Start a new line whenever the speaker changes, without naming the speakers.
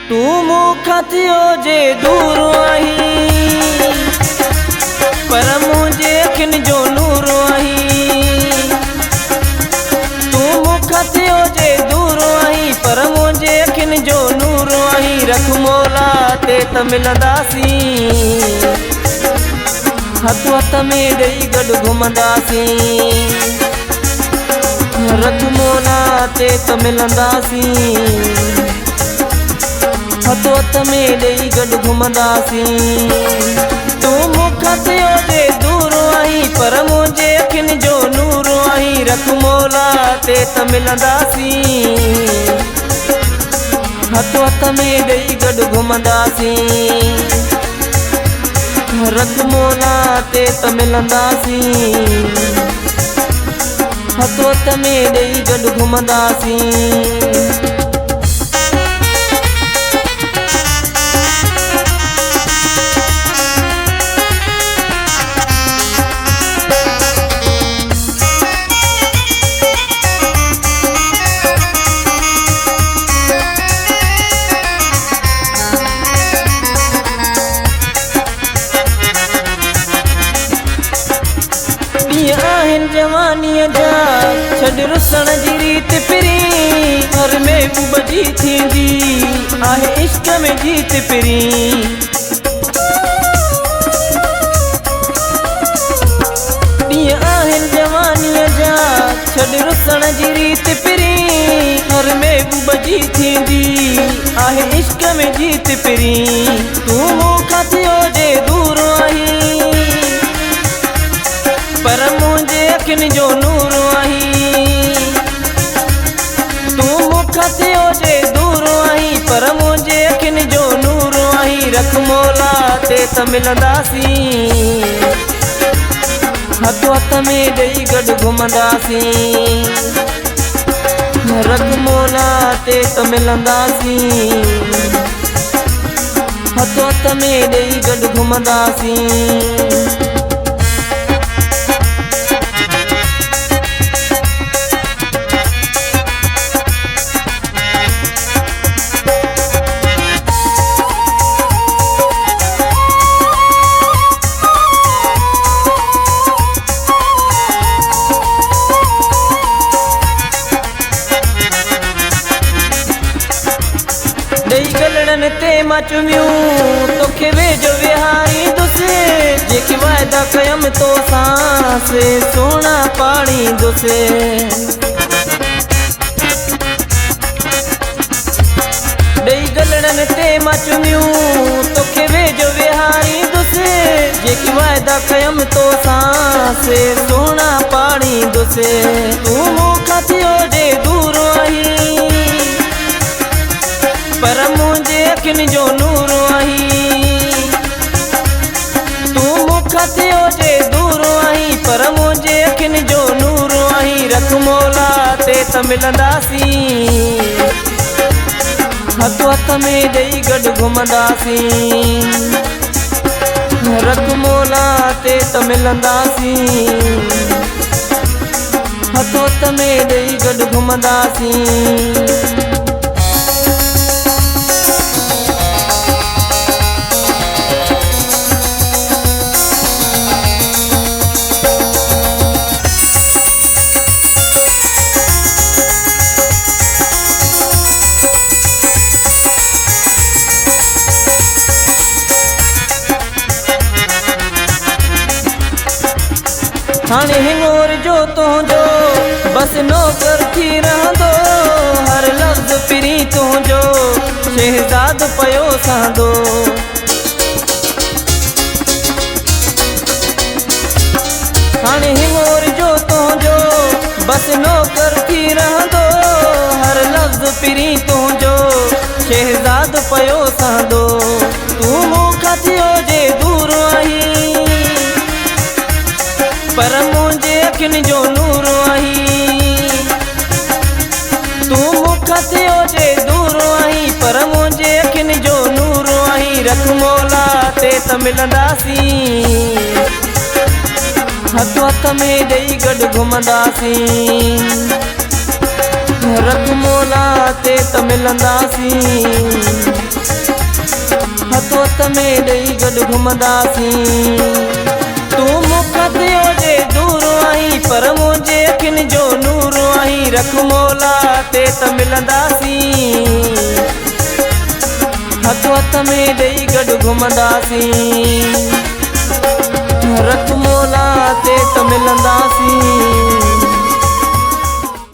तू मूंखां थियो जे दूर आहीं, पर मुंहिंजे अखियुनि जो नूर आहीं। तू मूंखां थियो जे दूर आहीं, पर मुंहिंजे अखियुनि जो नूर आहीं। रख मौला ते त मिलंदासीं, हथ हथ में ॾेई गॾु घुमंदासीं। रख मौला ते त मिलंदासीं, हथ हथ में ॾेई गॾु घुमंदासीं। तू मूंखां थियो जे दूर आहीं, पर मुंहिंजे अखियुनि जो नूर आहीं। रख मौला ते त मिलंदासीं, हथ हथ में ॾेई गॾु घुमंदासीं। रख मौला ते त मिलंदासीं, हथ हथ में ॾेई गॾु घुमंदासीं। आहिनि जवानीअ जा छॾ रुसण जी रीत फिरी, हर महबूब जी थींदी आहे इश्क में जीत फिरी। ॾींहं आहिनि जवानीअ जा छॾ रुसण जी रीत फिरी, हर महबूब जी थींदी आहे इश्क में जीत फिरी। तू मूंखां थियो जे दूर आहीं, पर मुंहिंजे अखियुनि जो नूर आहीं। तू मूंखां थियो जे दूर आहीं, पर मुंहिंजे अखियुनि जो नूर आहीं। रख मौला ते त मिलंदासीं, हथ हथ में ॾेई गॾु घुमंदासीं। रख मौला ते त मिलंदासीं, हथ हथ में ॾेई गॾु घुमंदासीं। ॾेई गलड़नि ते मां चुमियूं तोखे वेझो विहारींदुसि, जेके वाइदा कयमि तोसां से सोना पाड़ींदुसि। ॾेई गलड़नि ते मां चुमियूं तोखे वेझो विहारींदुसि, जेके वाइदा कयमि तोसां से सोना पाड़ींदुसि। तू मूंखां थियो जे दूर आहीं, पर मुंहिंजे अखियुनि जो नूर आहीं। तू मूंखां थियो जे दूर आहीं, पर मुंहिंजे अखियुनि जो नूर आहीं। रख मौला ते त मिलंदासीं, हथ हथ में ॾेई गॾु घुमंदासीं। रख मौला ते त मिलंदासीं, हथ हथ में ॾेई गॾु घुमंदासीं। हाणे हिंगोर जो तुंहिंजो बस नौकर थी रहंदो, हर लफ़्ज़ पिरी तुंहिंजो शहज़ाद पयो सहंदो। हाणे हिंगोर जो तुंहिंजो बस नौकर थी रहंदो, हर लफ़्ज़ पिरी तुंहिंजो शहज़ाद पयो सहंदो। तू मूंखां थियो जे दूर आहीं, पर मुंहिंजे अखियुनि जो नूर आहीं। तू मूंखां थियो जे दूर आहीं, पर मुंहिंजे अखियुनि जो नूर आहीं। रख मौला ते त मिलंदासीं, हथ हथ में ॾेई गॾु घुमंदासीं। रख मौला ते त मिलंदासीं, हथ हथ में ॾेई गॾु घुमंदासीं। तूं मूंखां थियो जे दूर आहीं पर मुंहिंजे अखियुनि जो नूर आहीं। रख मौला ते त मिलंदासीं, हथ हथ में ॾेई गॾु घुमंदासीं। रख मौला ते त मिलंदासीं।